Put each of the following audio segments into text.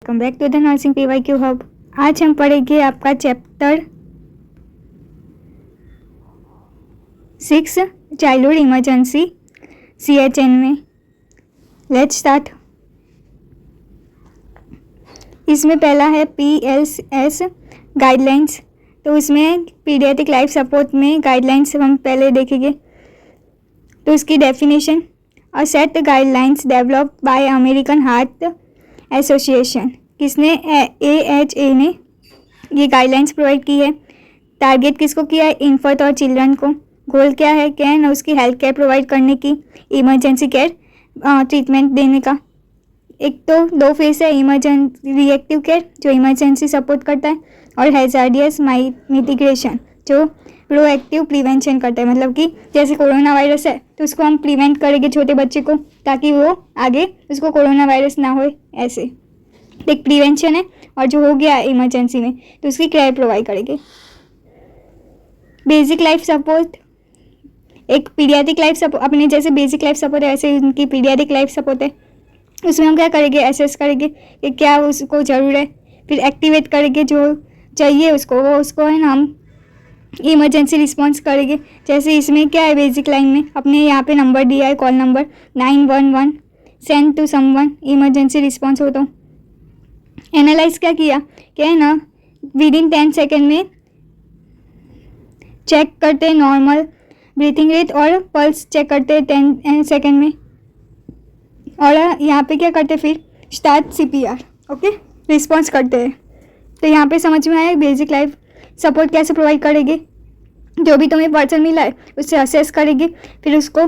Welcome back to the nursing PYQ hub. आज हम पढ़ेंगे आपका चैप्टर 6 चाइल्डहुड इमरजेंसी CHN में। Let's start. इसमें पहला है PLS गाइडलाइंस। तो इसमें पीडियाट्रिक लाइफ सपोर्ट में गाइडलाइंस हम पहले देखेंगे। तो इसकी definition, a set guidelines developed by American heart association. किसने? AHA ने ये गाइडलाइंस प्रोवाइड की है। टारगेट किसको किया है? इन्फर्ट और चिल्ड्रन को। गोल क्या है? कैन उसकी हेल्थ केयर प्रोवाइड करने की, इमरजेंसी केयर ट्रीटमेंट देने का। एक तो दो फेस है, रिएक्टिव केयर जो इमरजेंसी सपोर्ट करता है, और हैजार्डियस मिटिगेशन जो प्रोएक्टिव प्रिवेंशन करता है। मतलब कि जैसे कोरोना वायरस है तो उसको हम प्रिवेंट करेंगे छोटे बच्चे को, ताकि वो आगे उसको कोरोना वायरस ना हो। ऐसे एक प्रिवेंशन है, और जो हो गया इमरजेंसी में तो उसकी केयर प्रोवाइड करेंगे। बेसिक लाइफ सपोर्ट, एक पीडियाट्रिक लाइफ सपोर्ट, अपने जैसे बेसिक लाइफ सपोर्ट है वैसे उनकी पीडियाट्रिक लाइफ सपोर्ट है। उसमें हम क्या करेंगे? असेस करेंगे कि क्या उसको ज़रूर है, फिर एक्टिवेट करेंगे जो चाहिए उसको, वो उसको है ना हम इमरजेंसी रिस्पॉन्स करेंगे। जैसे इसमें क्या है, बेसिक लाइन में अपने यहाँ पे नंबर दिया है, call number 911, send to someone, emergency response हो। तो एनालाइज क्या किया, क्या है ना, विद इन 10 सेकेंड में चेक करते नॉर्मल ब्रीथिंग रेट और पल्स चेक करते 10 सेकेंड में, और यहाँ पे क्या करते, फिर स्टार्ट CPR। ओके, रिस्पॉन्स करते हैं। तो यहाँ पे समझ में आया बेसिक लाइफ सपोर्ट कैसे प्रोवाइड करेंगे। जो भी तुम्हें पर्सन मिला है उससे असेस करेंगे, फिर उसको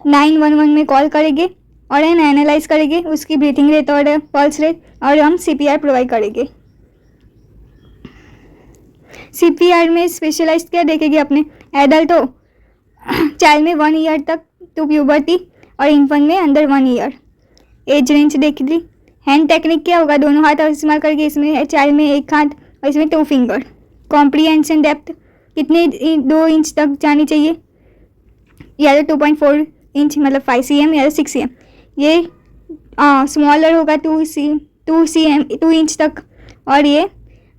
911 में कॉल करेंगे और एनालाइज करेंगे उसकी ब्रीथिंग रेट और पल्स रेट, और हम CPR प्रोवाइड करेंगे। CPR में स्पेशलाइज्ड क्या देखेंगे अपने? एडल्ट हो, चाइल्ड में 1 ईयर तक टू प्यूबर्टी, और इन्फेंट में अंडर 1 ईयर। एज रेंज देख ली। हैंड टेक्निक क्या होगा? दोनों हाथ इस्तेमाल करके, इसमें चाइल्ड में 1 हाथ और इसमें 2 फिंगर। कॉम्प्रीहेंशन डेप्थ कितने 2 इंच तक जानी चाहिए, या तो 2.4 इंच मतलब 5 cm या 6 cm। ये स्मॉलर होगा 2 इंच तक, और ये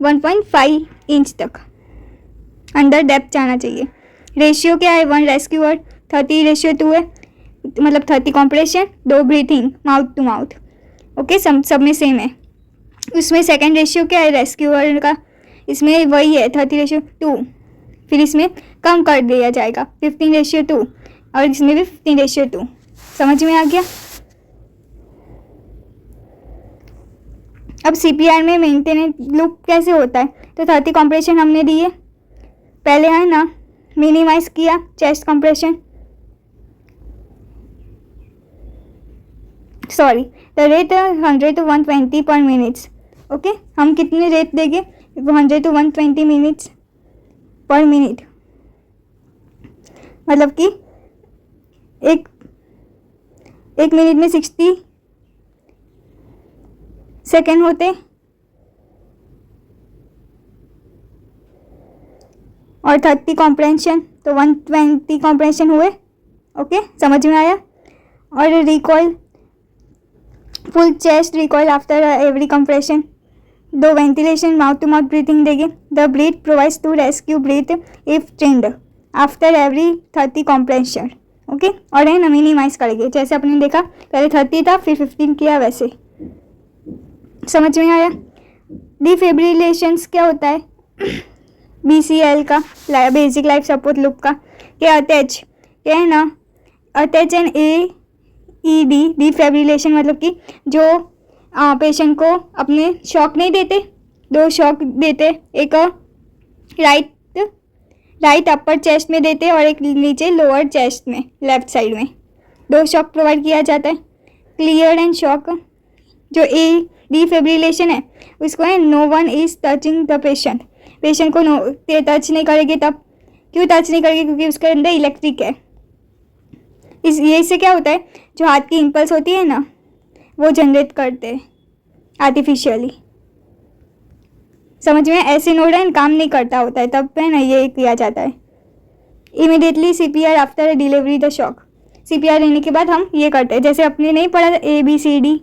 1.5 इंच तक अंडर डेप्थ जाना चाहिए। रेशियो क्या है? 1 रेस्क्यूअर 30 रेशियो 2 है, मतलब 30 compression 2 breathing mouth to mouth. Okay, सब में सेम है। उसमें सेकेंड रेशियो क्या है रेस्क्यूअर का? इसमें वही है 30 रेशियो 2, फिर इसमें कम कर दिया जाएगा 15 रेशियो 2, और इसमें भी 15 रेशियो 2। समझ में आ गया? अब CPR में मेंटेनेंस लूप कैसे होता है? तो 30 कॉम्प्रेशन हमने दिए पहले, है ना, मिनिमाइज किया chest compression, sorry, the rate 100 to 120 पर मिनट्स। ओके, हम कितने रेट देंगे? 100 to 120 मिनट्स पर मिनट, मतलब कि एक मिनट में 60 सेकेंड होते, और 30 कॉम्प्रेंशन तो 120 कॉम्प्रेंशन हुए। ओके, समझ में आया? और recoil, full chest recoil after every compression, 2 ventilation mouth to mouth breathing देंगे। The breath provides two rescue breath if trained after every 30 compression. Okay, और है ना मिनिमाइज करेंगे, जैसे अपने देखा पहले 30 था फिर 15 किया, वैसे। समझ में आया? डिफिब्रिलेशंस क्या होता है? BCL का, बेसिक लाइफ सपोर्ट लूप का, क्या अटैच, क्या है ना, अटैच एंड AED डिफिब्रिलेशन, मतलब कि जो पेशेंट को अपने शॉक नहीं देते, 2 शॉक देते, एक राइट अपर चेस्ट में देते और एक नीचे लोअर चेस्ट में लेफ्ट साइड में 2 शॉक प्रोवाइड किया जाता है। क्लियर एंड शॉक, जो डिफिब्रिलेशन है उसको है no one is touching the patient, patient को टच नहीं करेगी। तब क्यों टच नहीं करेगी? क्योंकि उसके अंदर इलेक्ट्रिक है। ये इससे क्या होता है, जो हाथ की इम्पल्स होती है ना वो जनरेट करते हैं आर्टिफिशियली। समझ में? ऐसे नोड काम नहीं करता होता है, तब है ना ये किया जाता है। Immediately CPR after delivery the shock, CPR लेने के बाद हम ये करते हैं, जैसे अपने नहीं पढ़ा ABCD,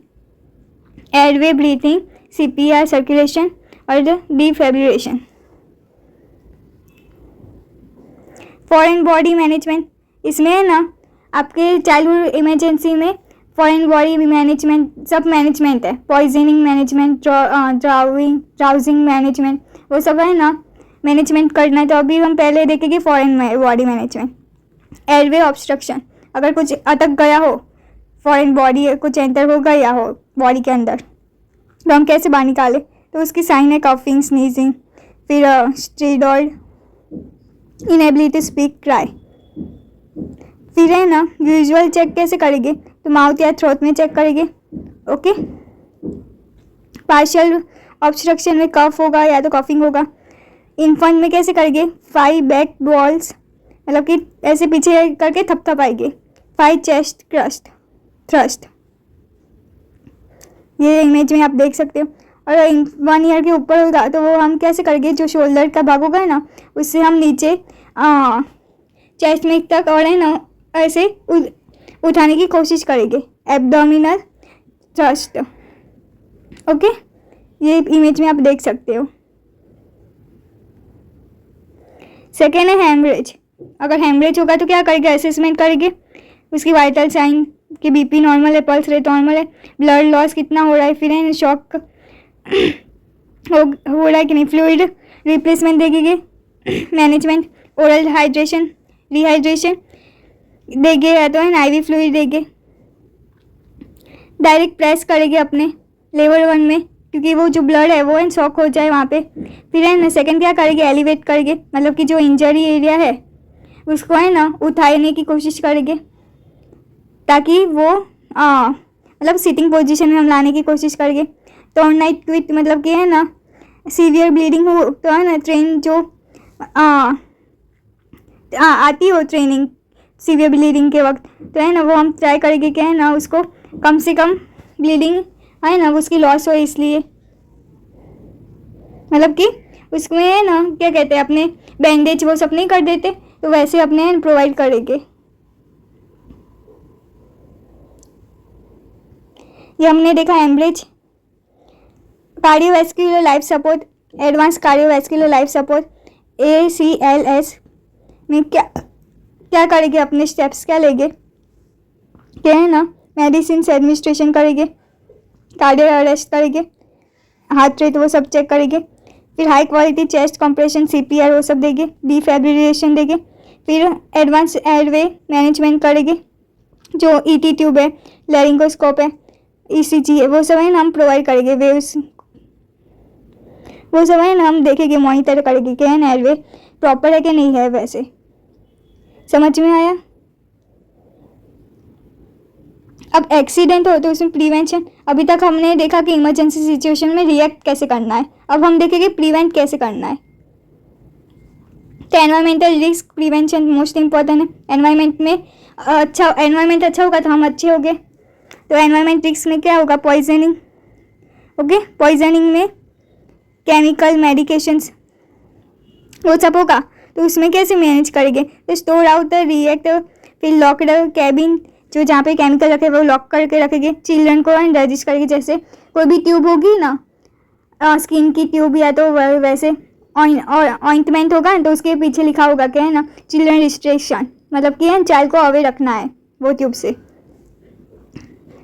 airway breathing CPR circulation और डिफिब्रिलेशन। फॉरेन बॉडी मैनेजमेंट, इसमें है ना आपके चाइल्डहुड इमरजेंसी में फॉरेन बॉडी मैनेजमेंट सब मैनेजमेंट है। पॉइजनिंग मैनेजमेंट, ड्राउजिंग मैनेजमेंट, वो सब है ना मैनेजमेंट करना है। तो अभी हम पहले देखेंगे foreign body management. Airway obstruction, अगर कुछ अटक गया हो, फॉरेन बॉडी कुछ एंटर हो गया हो बॉडी के अंदर, तो हम कैसे बाहर निकालें? तो उसकी साइन है कफिंग, स्नीजिंग, फिर स्ट्रीडॉइड, इनएबिलिटी स्पीक, क्राई। फिर है ना विजुअल चेक कैसे करेंगे? तो माउथ या थ्रोट में चेक करेंगे। ओके, पार्शियल ऑब्स्ट्रक्शन में कफ होगा या तो कफिंग होगा। इन्फेंट में कैसे करेंगे? 5 बैक बॉल्स, मतलब कि ऐसे पीछे करके थपथपाएंगे। 5 चेस्ट क्रस्ट थ्रस्ट, ये इमेज में आप देख सकते हो। और 1 ईयर के ऊपर होगा तो वो हम कैसे करेंगे? जो शोल्डर का भाग होगा ना उससे हम नीचे चेस्ट में तक और है ना ऐसे उठाने की कोशिश करेंगे, एब्डोमिनल थ्रस्ट। ओके, ये इमेज में आप देख सकते हो। सेकेंड है हेमरेज। अगर हेमरेज होगा तो क्या करेंगे? असेसमेंट करेंगे उसकी वाइटल साइन कि बीपी नॉर्मल है, पल्स रेट नॉर्मल है, ब्लड लॉस कितना हो रहा है, फिर है शॉक हो रहा है कि नहीं, फ्लूइड रिप्लेसमेंट देखेंगे। मैनेजमेंट, ओरल हाइड्रेशन, रिहाइड्रेशन देंगे या तो है IV फ्लूइड देंगे। डायरेक्ट प्रेस करेंगे अपने लेवल 1 में, क्योंकि वो जो ब्लड है वो शॉक हो जाए वहाँ पे। फिर है ना सेकेंड क्या करेंगे? एलिवेट करेंगे, मतलब कि जो इंजरी एरिया है उसको है ना उठाने की कोशिश करेंगे ताकि वो मतलब सिटिंग पोजीशन में हम लाने की कोशिश करेंगे। तो नाइट क्विट, मतलब कि है ना सीवियर ब्लीडिंग हो तो है ना ट्रेन जो आती हो ट्रेनिंग सीवियर ब्लीडिंग के वक्त, तो है ना वो हम ट्राई करेंगे कि है ना उसको कम से कम ब्लीडिंग है ना उसकी लॉस हो, इसलिए मतलब कि उसमें है ना क्या कहते हैं अपने बैंडेज वो सब नहीं कर देते, तो वैसे अपने प्रोवाइड करेंगे। ये हमने देखा haemorrhage. Cardiovascular life support, advance cardiovascular life support ACLS में क्या करेंगे? अपने स्टेप्स क्या लेंगे? क्या है ना मेडिसिन एडमिनिस्ट्रेशन करेंगे, कार्डियो अरेस्ट करेंगे, हार्ट रेट वो सब चेक करेंगे। फिर high quality chest compression CPR वो सब देंगे, डिफिब्रिलेशन देंगे। फिर एडवांस एयरवे मैनेजमेंट करेंगे, जो ET ट्यूब है, लैरिंगोस्कोप है, ECG है, वो सब है ना हम प्रोवाइड करेंगे। वेव्स वो सब है ना हम देखेंगे, मॉनिटर करेंगे कि है ना एयरवे प्रॉपर है कि नहीं है। वैसे समझ में आया? अब एक्सीडेंट हो तो उसमें प्रिवेंशन। अभी तक हमने देखा कि इमरजेंसी सिचुएशन में रिएक्ट कैसे करना है, अब हम देखेंगे प्रिवेंट कैसे करना है। तो environmental risk prevention most important है। एनवायरमेंट में एनवायरमेंट अच्छा होगा तो हम अच्छे हो गए। तो एनवायरमेंट रिस्क में क्या होगा? पॉइजनिंग। ओके, पॉइजनिंग में केमिकल मेडिकेशंस वो सब होगा, तो उसमें कैसे मैनेज करेंगे? तो स्टोर आउट द रिएक्टर, फिर लॉकड कैबिन, जो जहाँ पे केमिकल रखे वो लॉक करके रखेंगे। चिल्ड्रन को रजिस्ट करेंगे, जैसे कोई भी ट्यूब होगी ना स्किन की ट्यूब या तो वैसे ऑइंटमेंट होगा तो उसके पीछे लिखा होगा क्या है ना चिल्ड्रन रिस्ट्रिक्शन, मतलब कि चाइल्ड को अवे रखना है वो ट्यूब से।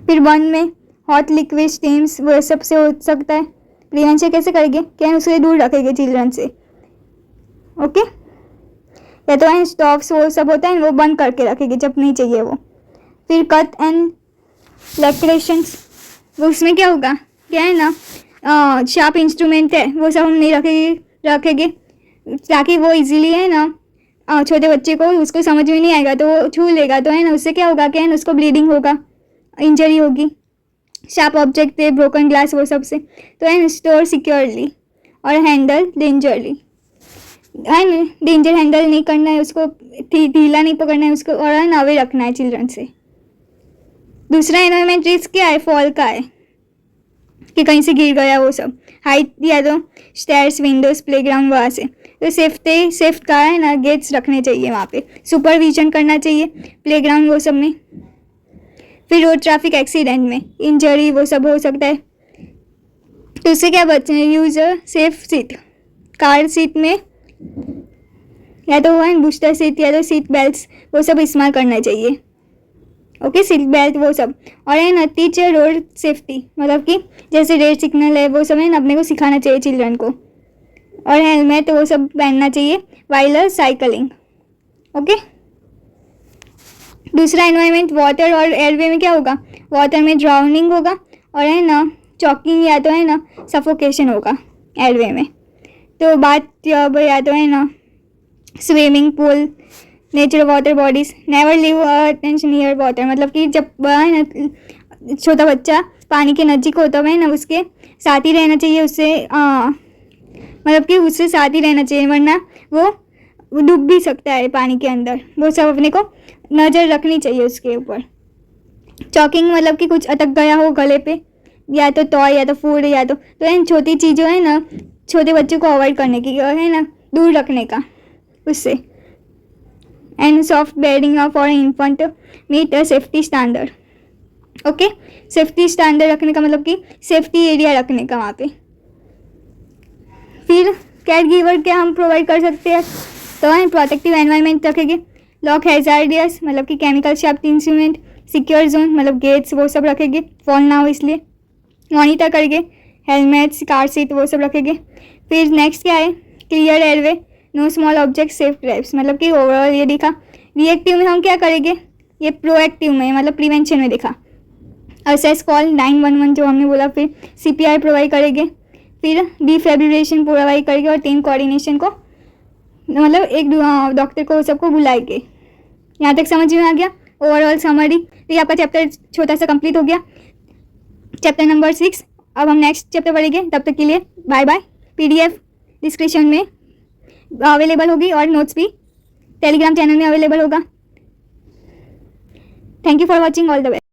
फिर 1 में हॉट लिक्विड स्टीम्स वो सब से हो सकता है। प्रिवेंशन कैसे करेंगे? क्या उससे दूर रखेंगे चिल्ड्रन से। ओके, या तो स्टॉप्स वो सब होता है वो बंद करके रखेंगे जब नहीं चाहिए वो। फिर कट एंड लैक्रेशंस, वो उसमें क्या होगा? क्या है ना शार्प इंस्ट्रूमेंट है वो सब हम नहीं रखेंगे ताकि वो इजीली है ना छोटे बच्चे को उसको समझ में नहीं आएगा तो वो छू लेगा, तो है ना उससे क्या होगा? क्या है ना उसको ब्लीडिंग होगा, इंजरी होगी। शार्प ऑब्जेक्ट है, ब्रोकन ग्लास वो सब से, तो है ना स्टोर सिक्योरली और हैंडल डेंजरली, है ना डेंजर हैंडल नहीं करना है उसको, ढीला नहीं पकड़ना है उसको, और है ना अवे रखना है चिल्ड्रन से। दूसरा एनवायरमेंट रिस्क क्या है? फॉल का है कि कहीं से गिर गया वो सब, हाइट या तो स्टेयर्स, विंडोज, प्लेग्राउंड वहाँ से। तो सेफ्ट का है ना गेट्स रखने चाहिए वहाँ पे, सुपरविजन करना चाहिए प्लेग्राउंड वो सब में। फिर रोड ट्रैफिक एक्सीडेंट में इंजरी वो सब हो सकता है, तो उससे क्या बचना है, use a safe seat, car seat में या तो वो है बूस्टर सीट या तो सीट बेल्ट वो सब इस्तेमाल करना चाहिए। ओके, सीट बेल्ट वो सब। और है ना टीच रोड सेफ्टी, मतलब कि जैसे रेड सिग्नल है वो सब है ना अपने को सिखाना चाहिए चिल्ड्रन को। और हेलमेट वो सब पहनना चाहिए वाइल साइकिलिंग। ओके, दूसरा एनवायरनमेंट वाटर और एयरवे में क्या होगा, वाटर में ड्राउनिंग होगा और है ना चॉकिंग या तो है ना सफोकेशन होगा एयरवे में। तो बात अब या तो है ना swimming pool, natural water bodies, never live attention near water, मतलब कि जब है ना छोटा बच्चा पानी के नज़दीक होता है ना उसके साथ ही रहना चाहिए, उससे मतलब कि उससे साथ ही रहना चाहिए वरना वो डूब भी सकता है पानी के अंदर। वो सब अपने को नज़र रखनी चाहिए उसके ऊपर। चॉकिंग मतलब कि कुछ अटक गया हो गले पे, या तो टॉय या तो फूड या तो इन छोटी चीज़ों है ना छोटे बच्चों को अवॉइड करने की और है ना दूर रखने का उससे। And soft bedding for infant meet a safety standard. Okay, safety standard रखने का मतलब कि सेफ्टी एरिया रखने का वहाँ पे। फिर केयर गिवर क्या हम प्रोवाइड कर सकते हैं, तो हम प्रोटेक्टिव एनवायरनमेंट रखेंगे, लॉक हैजार्डियस मतलब कि chemical sharp instrument, secure zone मतलब गेट्स वो सब रखेंगे, फॉल ना हो इसलिए, मॉनिटर करेंगे, हेलमेट्स, कार सीट वो सब रखेंगे। फिर नेक्स्ट क्या है, clear airway, know small object, safe drives, मतलब कि ओवरऑल ये दिखा। रिएक्टिव में हम क्या करेंगे, ये प्रोएक्टिव में मतलब प्रिवेंशन में दिखा। असेस कॉल 911 जो हमने बोला, फिर CPR प्रोवाइड करेंगे, फिर डिफिब्रिलेशन प्रोवाइड करेंगे और टीम कोऑर्डिनेशन को मतलब एक डॉक्टर को सबको बुलाएंगे। यहाँ तक समझ में आ गया ओवरऑल समरी। तो ये आपका चैप्टर छोटा सा कंप्लीट हो गया, चैप्टर नंबर 6। अब हम नेक्स्ट चैप्टर पढ़ेंगे, तब तक के लिए बाय बाय। PDF डिस्क्रिप्शन में अवेलेबल होगी और नोट्स भी टेलीग्राम चैनल में अवेलेबल होगा। Thank you for watching, all the best.